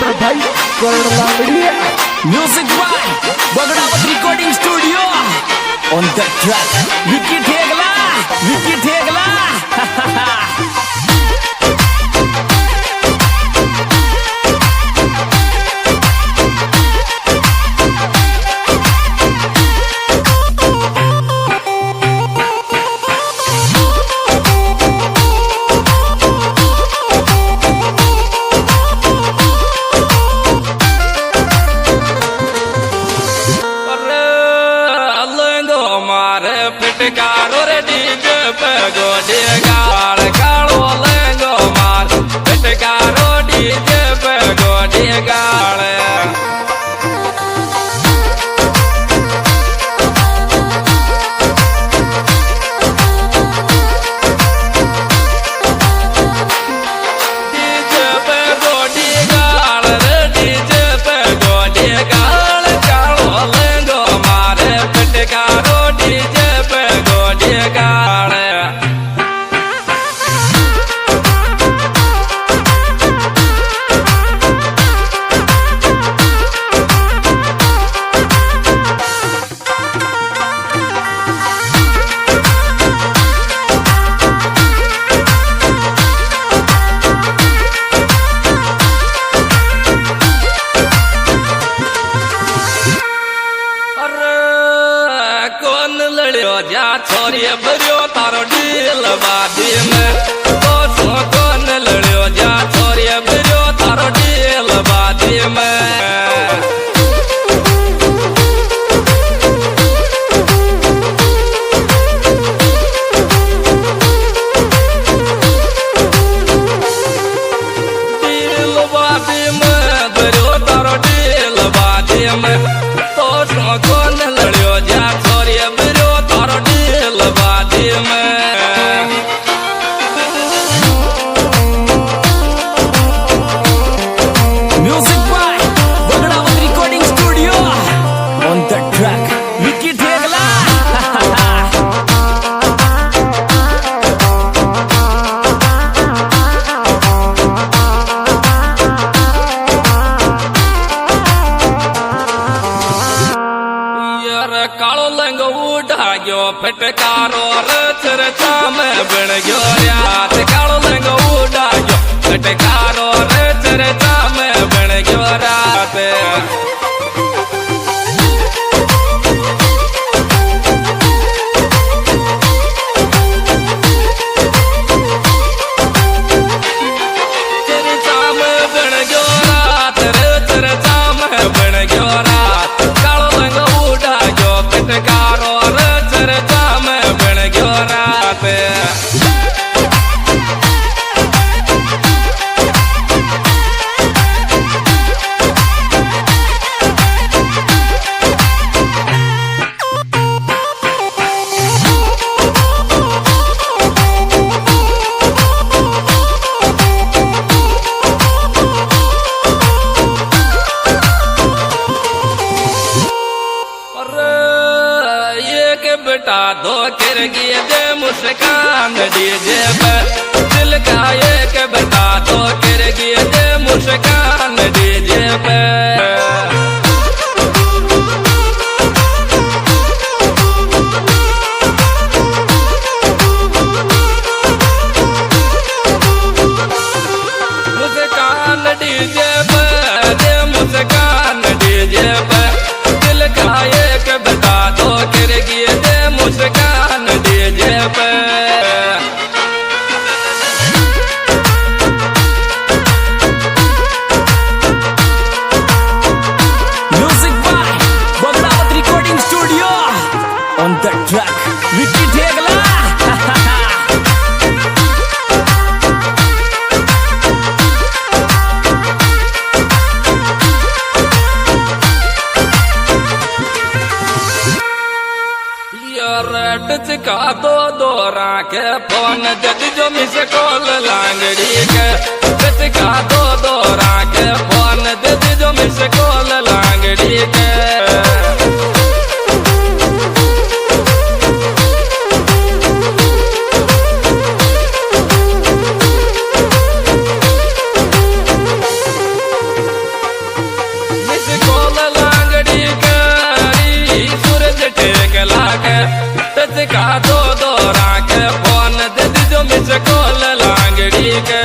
promoter भाई Karan Langdi music by Bagdawat recording studio on the track Vicky Thegla Vicky Thegla पिटकारो रे डीजे पे गोडे गाल कालो लेंगो मार पिटकारो डीजे पे गोडे गाल डीजे पे गोडे गाल रे डीजे पे गोडे गाल कालो लेंगो मार पिटकारो डीजे गाड़ जा छोरिए भरियो तारो डील बादी में तो सो कौन लड़ियो जा छोरिए भरियो तारो डील बादी में डील बादी में भरियो तारो डील बादी में तो सो कौन लड़ियो जा छोरिए भरियो तारो डील बादी में music by Bagdawat recording studio on the track Vicky Thegla कालो लंगो उड़ा गयो फटकारो रच रचा में बन गयो रात कालो लंगो उड़ा गयो फटकारो रच रचा में बन गयो रात चरचा में बन गयो रात रच रचा में बन गयो रात कालो लंगो उड़ा गयो फटकारो रच रचा में बन गयो रात बेटा दो कर गिए दे मुस्कान डीजे पे दिल का एक बेटा दो कर गिए दे मुस्कान डीजे पे मुस्कान डीजे पे दे मुस्कान डीजे पे दिल का एक बेटा दो कर गिए मुस्कान डीजे पे का दो राख फोन दे दीजो मिस कॉल लांगड़ी के